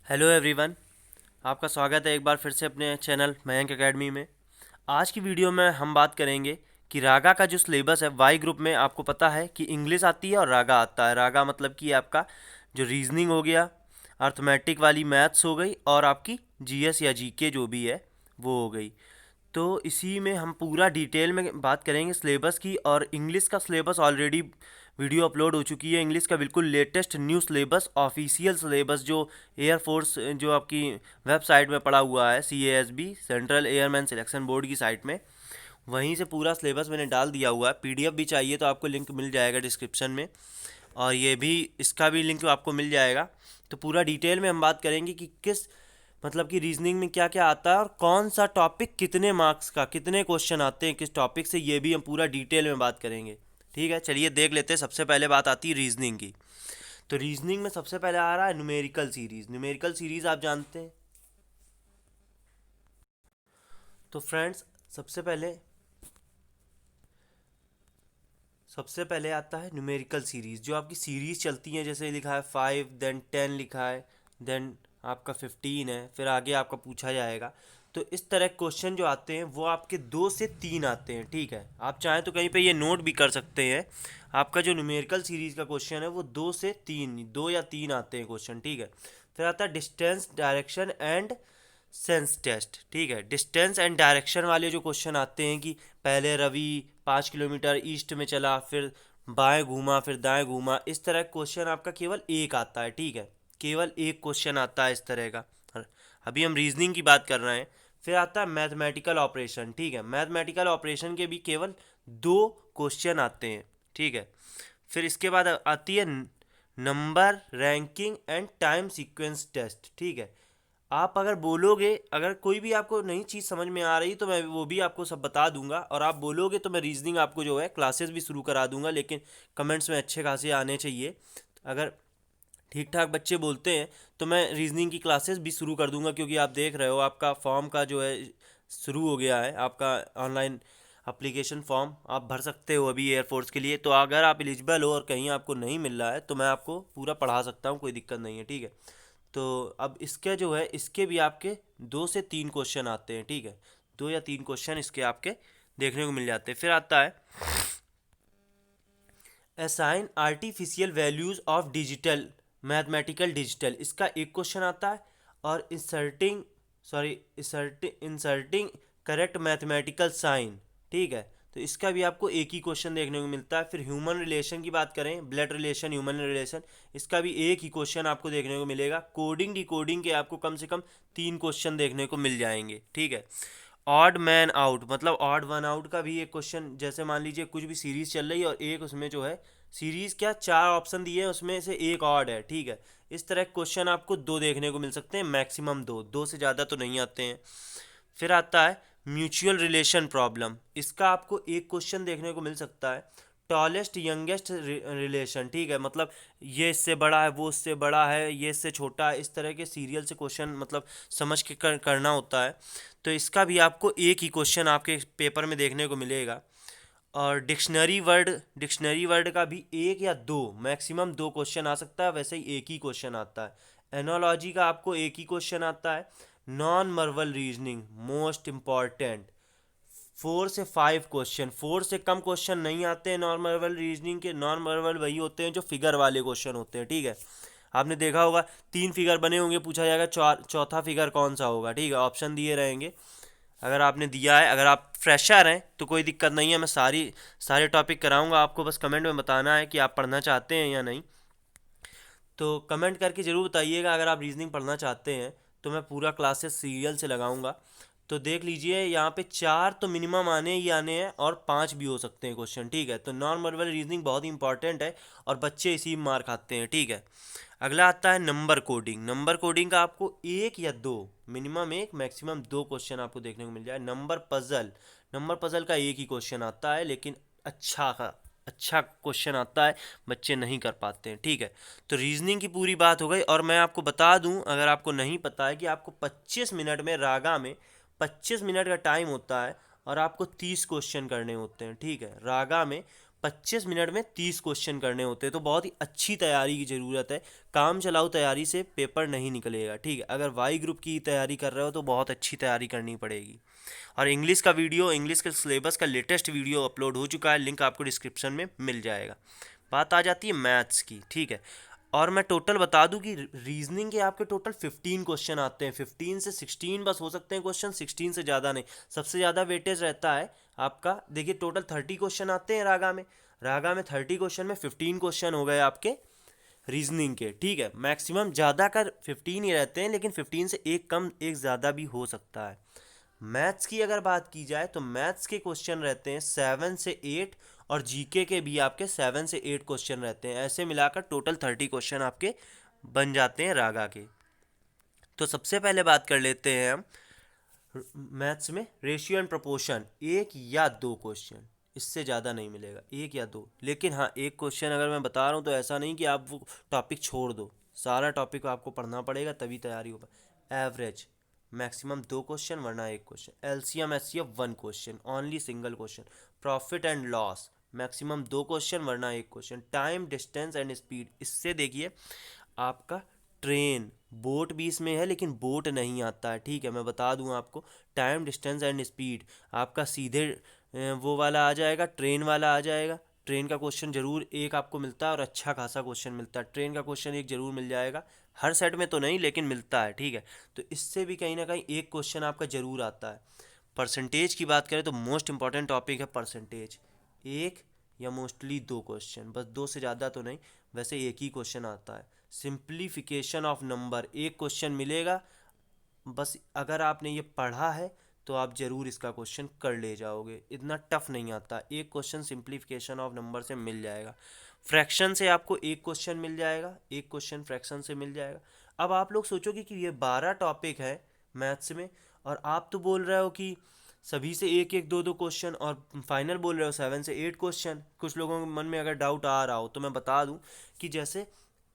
Hello everyone, आपका स्वागत है एक बार फिर से अपने चैनल मयंक एकेडमी में। आज की वीडियो में हम बात करेंगे कि रागा का जो सिलेबस है वाई ग्रुप में। आपको पता है कि इंग्लिश आती है और रागा आता है। रागा मतलब कि आपका जो रीजनिंग हो गया, अर्थमेटिक वाली मैथ्स हो गई और आपकी जीएस या जीके जो भी है वो हो गई। तो इसी में हम पूरा डिटेल में बात करेंगे सिलेबस की। और इंग्लिश का सिलेबस ऑलरेडी वीडियो अपलोड हो चुकी है। इंग्लिश का बिल्कुल latest new syllabus, official syllabus जो एयरफोर्स जो आपकी वेबसाइट में पड़ा हुआ है, CASB central airman selection board की साइट में, वहीं से पूरा सिलेबस मैंने डाल दिया हुआ है। PDF भी चाहिए तो आपको लिंक मिल जाएगा डिस्क्रिप्शन में, और ये भी इसका भी लिंक आपको मिल जाएगा। तो पूरा डिटेल में हम बात करेंगे कि किस मतलब कि रीजनिंग में क्या क्या आता है और कौन सा टॉपिक कितने मार्क्स का, कितने क्वेश्चन आते हैं किस टॉपिक से, ये भी हम पूरा डिटेल में बात करेंगे। ठीक है, चलिए देख लेते हैं। सबसे पहले बात आती है रीजनिंग की। तो रीजनिंग में सबसे पहले आ रहा है न्यूमेरिकल सीरीज। न्यूमेरिकल सीरीज आप जानते हैं। तो फ्रेंड्स, सबसे पहले सबसे पहले आता है न्यूमेरिकल सीरीज, जो आपकी सीरीज चलती हैं। जैसे लिखा है 5, देन 10 लिखा है, देन आपका 15 है, फिर आगे आपका पूछा जाएगा। तो इस तरह क्वेश्चन जो आते हैं वो आपके 2 से 3 आते हैं। ठीक है, आप चाहें तो कहीं पे ये नोट भी कर सकते हैं। आपका जो न्यूमेरिकल सीरीज का क्वेश्चन है वो 2 से 3, 2 या 3 आते हैं क्वेश्चन। ठीक है, फिर आता है distance, direction and sense test. ठीक है, डिस्टेंस एंड डायरेक्शन वाले जो क्वेश्चन आते हैं कि पहले रवि 5 किलोमीटर ईस्ट में चला, फिर बाएं घूमा, फिर दाएं घूमा, इस तरह क्वेश्चन आपका केवल एक आता है। ठीक है, केवल एक क्वेश्चन आता है इस तरह का। अभी हम रीजनिंग की बात कर रहे हैं। फिर आता है मैथमेटिकल ऑपरेशन। ठीक है, मैथमेटिकल ऑपरेशन के भी केवल 2 क्वेश्चन आते हैं। ठीक है, फिर इसके बाद आती है number, ranking and time sequence test. ठीक है, आप अगर बोलोगे, अगर कोई भी आपको नई चीज़ समझ में आ रही तो मैं वो भी आपको सब बता दूंगा, और आप बोलोगे तो मैं रीजनिंग आपको जो है क्लासेस भी शुरू करा दूंगा। लेकिन कमेंट्स में अच्छे खासे आने चाहिए। अगर ठीक ठाक बच्चे बोलते हैं तो मैं रीजनिंग की क्लासेस भी शुरू कर दूंगा, क्योंकि आप देख रहे हो आपका फॉर्म का जो है शुरू हो गया है। आपका ऑनलाइन अप्लीकेशन फॉर्म आप भर सकते हो अभी एयरफोर्स के लिए। तो अगर आप एलिजिबल हो और कहीं आपको नहीं मिल रहा है तो मैं आपको पूरा पढ़ा सकता हूँ, कोई दिक्कत नहीं है। ठीक है, तो अब इसके जो है इसके भी आपके 2 से 3 क्वेश्चन आते हैं। ठीक है, 2 या 3 क्वेश्चन इसके आपके देखने को मिल जाते हैं। फिर आता है assign artificial values of digital, mathematical digital. इसका एक क्वेश्चन आता है। और इंसर्टिंग करेक्ट मैथमेटिकल साइन। ठीक है, तो इसका भी आपको एक ही क्वेश्चन देखने को मिलता है। फिर ह्यूमन रिलेशन की बात करें, ब्लड रिलेशन, ह्यूमन रिलेशन, इसका भी एक ही क्वेश्चन आपको देखने को मिलेगा। कोडिंग डिकोडिंग के आपको कम से कम 3 क्वेश्चन देखने को मिल जाएंगे। ठीक है, ऑड मैन आउट मतलब ऑड वन आउट का भी एक क्वेश्चन। जैसे मान लीजिए कुछ भी सीरीज चल रही है और एक उसमें जो है सीरीज क्या 4 ऑप्शन दिए हैं, उसमें से एक ऑड है। ठीक है, इस तरह क्वेश्चन आपको 2 देखने को मिल सकते हैं, मैक्सिमम 2, 2 से ज़्यादा तो नहीं आते हैं। फिर आता है म्यूचुअल रिलेशन प्रॉब्लम। इसका आपको एक क्वेश्चन देखने को मिल सकता है। Tallest youngest relation. ठीक है, मतलब ये इससे बड़ा है, वो उससे बड़ा है, ये इससे छोटा है, इस तरह के सीरियल से क्वेश्चन मतलब समझ के करना होता है। तो इसका भी आपको एक ही क्वेश्चन आपके पेपर में देखने को मिलेगा। और डिक्शनरी वर्ड का भी 1 या 2, मैक्सिमम 2 क्वेश्चन आ सकता है, वैसे ही एक ही क्वेश्चन आता है। एनोलॉजी का आपको एक ही क्वेश्चन आता है। Non verbal reasoning most important, 4 से 5 क्वेश्चन, 4 से कम क्वेश्चन नहीं आते हैं नॉन वर्बल रीजनिंग के। नॉन वर्बल वही होते हैं जो फिगर वाले क्वेश्चन होते हैं। ठीक है, आपने देखा होगा 3 फिगर बने होंगे, पूछा जाएगा चौथा फिगर कौन सा होगा। ठीक है, ऑप्शन दिए रहेंगे। अगर आपने दिया है, अगर आप फ्रेशर हैं तो कोई दिक्कत नहीं है, मैं सारे टॉपिक कराऊंगा आपको। बस कमेंट में बताना है कि आप पढ़ना चाहते हैं या नहीं। तो कमेंट करके ज़रूर बताइएगा। अगर आप रीजनिंग पढ़ना चाहते हैं तो मैं पूरा क्लासेस सीरियल से लगाऊंगा। तो देख लीजिए, यहाँ पे 4 तो मिनिमम आने ही आने हैं और 5 भी हो सकते हैं क्वेश्चन। ठीक है, तो नॉन वर्बल रीजनिंग बहुत ही इंपॉर्टेंट है और बच्चे इसी में मार खाते हैं। ठीक है, अगला आता है नंबर कोडिंग। नंबर कोडिंग का आपको 1 या 2, मिनिमम 1 मैक्सिमम 2 क्वेश्चन आपको देखने को मिल जाए। नंबर पजल का एक ही क्वेश्चन आता है, लेकिन अच्छा क्वेश्चन आता है, बच्चे नहीं कर पाते हैं। ठीक है, तो रीजनिंग की पूरी बात हो गई। और मैं आपको बता दूं, अगर आपको नहीं पता है, कि आपको 25 मिनट में रागा में 25 मिनट का टाइम होता है और आपको 30 क्वेश्चन करने होते हैं। ठीक है, रागा में 25 मिनट में 30 क्वेश्चन करने होते हैं। तो बहुत ही अच्छी तैयारी की ज़रूरत है, काम चलाओ तैयारी से पेपर नहीं निकलेगा, ठीक है। अगर वाई ग्रुप की तैयारी कर रहे हो तो बहुत अच्छी तैयारी करनी पड़ेगी। और इंग्लिश का वीडियो, इंग्लिश के सिलेबस का लेटेस्ट वीडियो अपलोड हो चुका है, लिंक आपको डिस्क्रिप्शन में मिल जाएगा। बात आ जाती है मैथ्स की, ठीक है। और मैं टोटल बता दूं कि रीजनिंग के आपके टोटल 15 क्वेश्चन आते हैं, 15 से 16 बस हो सकते हैं क्वेश्चन, 16 से ज़्यादा नहीं। सबसे ज़्यादा वेटेज रहता है आपका, देखिए टोटल 30 क्वेश्चन आते हैं रागा में 30 क्वेश्चन में 15 क्वेश्चन हो गए आपके रीजनिंग के, ठीक है। मैक्सिमम ज़्यादा कर 15 ही रहते हैं, लेकिन 15 से एक कम एक ज़्यादा भी हो सकता है। मैथ्स की अगर बात की जाए तो मैथ्स के क्वेश्चन रहते हैं 7 से 8, और जीके के भी आपके 7 से 8 क्वेश्चन रहते हैं। ऐसे मिलाकर टोटल 30 क्वेश्चन आपके बन जाते हैं रागा के। तो सबसे पहले बात कर लेते हैं हम मैथ्स में रेशियो एंड प्रोपोर्शन, एक या दो क्वेश्चन, इससे ज़्यादा नहीं मिलेगा, एक या दो। लेकिन हाँ, एक क्वेश्चन अगर मैं बता रहा हूँ तो ऐसा नहीं कि आप वो टॉपिक छोड़ दो, सारा टॉपिक आपको पढ़ना पड़ेगा तभी तैयारी होगा। एवरेज मैक्सिमम दो क्वेश्चन वरना एक question. LCM HCF one question, only single question. Profit and loss maximum दो क्वेश्चन वरना एक question. Time distance and speed, इससे देखिए आपका ट्रेन, बोट भी इसमें है लेकिन बोट नहीं आता है, ठीक है, मैं बता दूं आपको। टाइम डिस्टेंस एंड स्पीड आपका सीधे वो वाला आ जाएगा, ट्रेन वाला आ जाएगा। ट्रेन का क्वेश्चन जरूर एक आपको मिलता है और अच्छा खासा क्वेश्चन मिलता है, ट्रेन का क्वेश्चन एक जरूर मिल जाएगा, हर सेट में तो नहीं लेकिन मिलता है, ठीक है। तो इससे भी कहीं ना कहीं एक क्वेश्चन आपका जरूर आता है। परसेंटेज की बात करें तो मोस्ट इंपॉर्टेंट टॉपिक है परसेंटेज, एक या मोस्टली दो क्वेश्चन, बस दो से ज़्यादा तो नहीं, वैसे एक ही क्वेश्चन आता है। सिंप्लीफिकेशन ऑफ नंबर, एक क्वेश्चन मिलेगा, बस अगर आपने ये पढ़ा है तो आप ज़रूर इसका क्वेश्चन कर ले जाओगे, इतना टफ नहीं आता, एक क्वेश्चन सिंप्लीफिकेशन ऑफ नंबर से मिल जाएगा। फ्रैक्शन से आपको एक क्वेश्चन मिल जाएगा, एक क्वेश्चन फ्रैक्शन से मिल जाएगा। अब आप लोग सोचोगे कि ये 12 टॉपिक है मैथ्स में, और आप तो बोल रहे हो कि सभी से एक एक दो दो क्वेश्चन, और फाइनल बोल रहे हो 7 से 8 क्वेश्चन। कुछ लोगों के मन में अगर डाउट आ रहा हो तो मैं बता दूं कि जैसे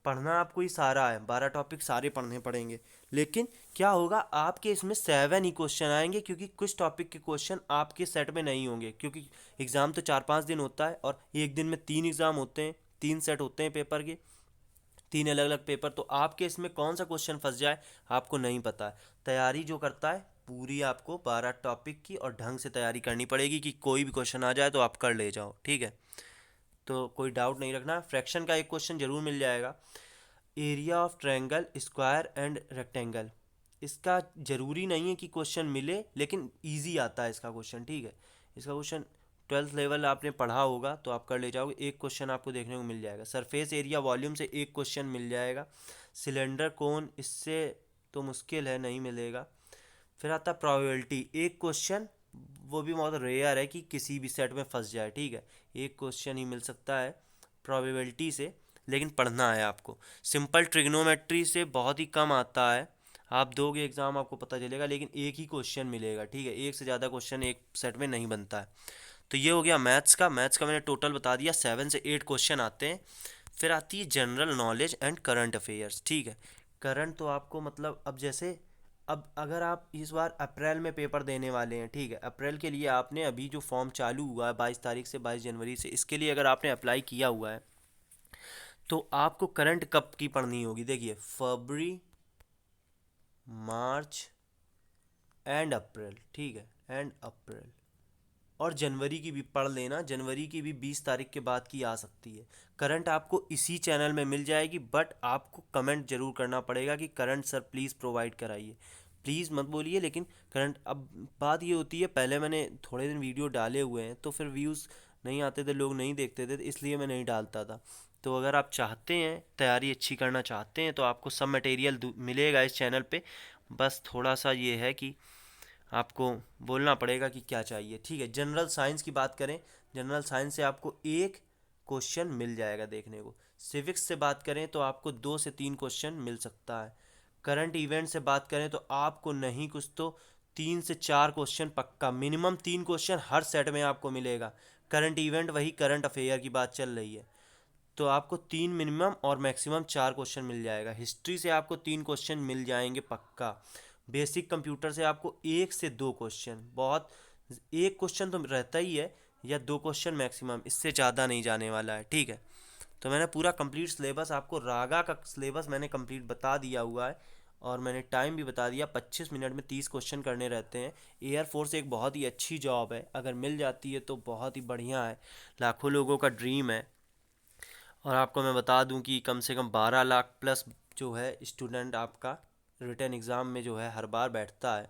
पढ़ना आपको ही सारा है, 12 टॉपिक सारे पढ़ने पड़ेंगे, लेकिन क्या होगा आपके इसमें 7 ही क्वेश्चन आएंगे, क्योंकि कुछ टॉपिक के क्वेश्चन आपके सेट में नहीं होंगे, क्योंकि एग्ज़ाम तो 4-5 दिन होता है और एक दिन में 3 एग्ज़ाम होते हैं, 3 सेट होते हैं पेपर के, 3 अलग अलग पेपर। तो आपके इसमें कौन सा क्वेश्चन फंस जाए आपको नहीं पता है। तैयारी जो करता है पूरी आपको 12 टॉपिक की और ढंग से तैयारी करनी पड़ेगी कि कोई भी क्वेश्चन आ जाए तो आप कर ले जाओ, ठीक है। तो कोई डाउट नहीं रखना। फ्रैक्शन का एक क्वेश्चन जरूर मिल जाएगा, area of triangle, square and rectangle. इसका ज़रूरी नहीं है कि क्वेश्चन मिले, लेकिन इजी आता है इसका क्वेश्चन, ठीक है। इसका क्वेश्चन 12th लेवल आपने पढ़ा होगा तो आप कर ले जाओगे, एक क्वेश्चन आपको देखने को मिल जाएगा। सरफेस एरिया वॉल्यूम से एक क्वेश्चन मिल जाएगा। सिलेंडर कोन, इससे तो मुश्किल है, नहीं मिलेगा। फिर आता प्रोबेबिलिटी, एक क्वेश्चन, वो भी बहुत रेयर है कि किसी भी सेट में फंस जाए, ठीक है, एक क्वेश्चन ही मिल सकता है प्रोबेबिलिटी से, लेकिन पढ़ना है आपको। सिंपल ट्रिग्नोमेट्री से बहुत ही कम आता है, आप दोगे एग्ज़ाम आपको पता चलेगा, लेकिन एक ही क्वेश्चन मिलेगा, ठीक है, एक से ज़्यादा क्वेश्चन एक सेट में नहीं बनता है। तो ये हो गया मैथ्स का मैंने टोटल बता दिया, 7 से 8 क्वेश्चन आते हैं। फिर आती है general knowledge and current affairs, ठीक है। करंट तो आपको मतलब अब जैसे, अब अगर आप इस बार अप्रैल में पेपर देने वाले हैं, ठीक है, अप्रैल के लिए आपने अभी जो फॉर्म चालू हुआ है 22 तारीख से 22 जनवरी से, इसके लिए अगर आपने अप्लाई किया हुआ है तो आपको करंट कब की पढ़नी होगी, देखिए फरवरी, मार्च एंड अप्रैल, ठीक है, एंड अप्रैल, और जनवरी की भी पढ़ लेना, जनवरी की भी 20 तारीख के बाद की आ सकती है। करंट आपको इसी चैनल में मिल जाएगी, बट आपको कमेंट जरूर करना पड़ेगा कि करंट सर प्लीज़ प्रोवाइड कराइए, प्लीज़ मत बोलिए, लेकिन करंट। अब बात ये होती है, पहले मैंने थोड़े दिन वीडियो डाले हुए हैं तो फिर व्यूज़ नहीं आते थे, लोग नहीं देखते थे, तो इसलिए मैं नहीं डालता था। तो अगर आप चाहते हैं तैयारी अच्छी करना चाहते हैं तो आपको सब मटेरियल मिलेगा इस चैनल पे, बस थोड़ा सा ये है कि आपको बोलना पड़ेगा कि क्या चाहिए, ठीक है। जनरल साइंस की बात करें, जनरल साइंस से आपको एक क्वेश्चन मिल जाएगा देखने को। सिविक्स से बात करें तो आपको 2 से 3 क्वेश्चन मिल सकता है। करंट इवेंट से बात करें तो आपको नहीं कुछ तो 3 से 4 क्वेश्चन पक्का, मिनिमम 3 क्वेश्चन हर सेट में आपको मिलेगा। करंट इवेंट वही करंट अफेयर की बात चल रही है, तो आपको 3 मिनिमम और मैक्सिमम 4 क्वेश्चन मिल जाएगा। हिस्ट्री से आपको 3 क्वेश्चन मिल जाएंगे पक्का। बेसिक कंप्यूटर से आपको 1 से 2 क्वेश्चन, बहुत, एक क्वेश्चन तो रहता ही है, या 2 क्वेश्चन मैक्सिमम, इससे ज़्यादा नहीं जाने वाला है, ठीक है। तो मैंने पूरा कंप्लीट सिलेबस आपको, रागा का सिलेबस मैंने कंप्लीट बता दिया हुआ है, और मैंने टाइम भी बता दिया, 25 मिनट में 30 क्वेश्चन करने रहते हैं। एयरफोर्स एक बहुत ही अच्छी जॉब है, अगर मिल जाती है तो बहुत ही बढ़िया है, लाखों लोगों का ड्रीम है। और आपको मैं बता दूं कि कम से कम 12 लाख प्लस जो है स्टूडेंट आपका रिटन एग्ज़ाम में जो है हर बार बैठता है।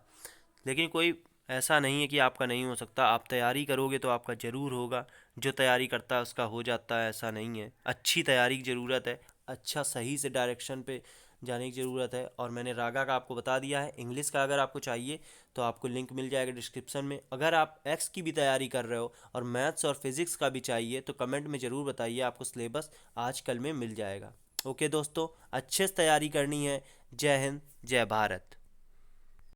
लेकिन कोई ऐसा नहीं है कि आपका नहीं हो सकता, आप तैयारी करोगे तो आपका ज़रूर होगा। जो तैयारी करता है उसका हो जाता है, ऐसा नहीं है। अच्छी तैयारी की ज़रूरत है, अच्छा सही से डायरेक्शन पे जाने की ज़रूरत है। और मैंने रागा का आपको बता दिया है। इंग्लिश का अगर आपको चाहिए तो आपको लिंक मिल जाएगा डिस्क्रिप्शन में। अगर आप एक्स की भी तैयारी कर रहे हो और मैथ्स और फिज़िक्स का भी चाहिए तो कमेंट में ज़रूर बताइए, आपको सिलेबस आजकल में मिल जाएगा। ओके दोस्तों, अच्छे से तैयारी करनी है। जय हिंद, जय भारत।